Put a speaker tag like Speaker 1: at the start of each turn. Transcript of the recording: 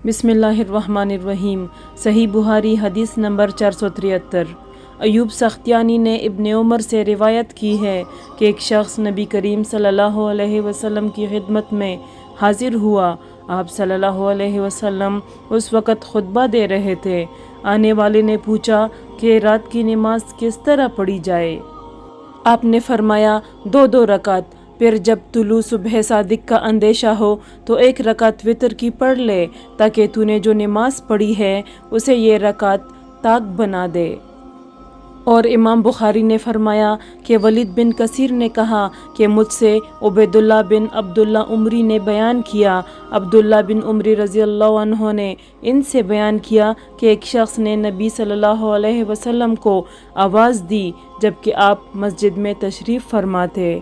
Speaker 1: بسم اللہ الرحمن الرحیم۔ صحیح بخاری حدیث نمبر 473۔ ایوب سختیانی نے ابن عمر سے روایت کی ہے کہ ایک شخص نبی کریم صلی اللہ علیہ وسلم کی خدمت میں حاضر ہوا۔ آپ صلی اللہ علیہ وسلم اس وقت خطبہ دے رہے تھے۔ آنے والے نے پوچھا کہ رات کی نماز کس طرح پڑھی جائے؟ آپ نے فرمایا 2 رکعت، پھر جب طلوع صبح صادق کا اندیشہ ہو تو 1 رکعت وتر کی پڑھ لے تاکہ تو نے جو نماز پڑھی ہے اسے یہ رکعت طاق بنا دے۔ اور امام بخاری نے فرمایا کہ ولید بن کثیر نے کہا کہ مجھ سے عبیداللہ بن عبداللہ عمری نے بیان کیا، عبداللہ بن عمری رضی اللہ عنہ نے ان سے بیان کیا کہ ایک شخص نے نبی صلی اللہ علیہ وسلم کو آواز دی جبکہ آپ مسجد میں تشریف فرما تھے۔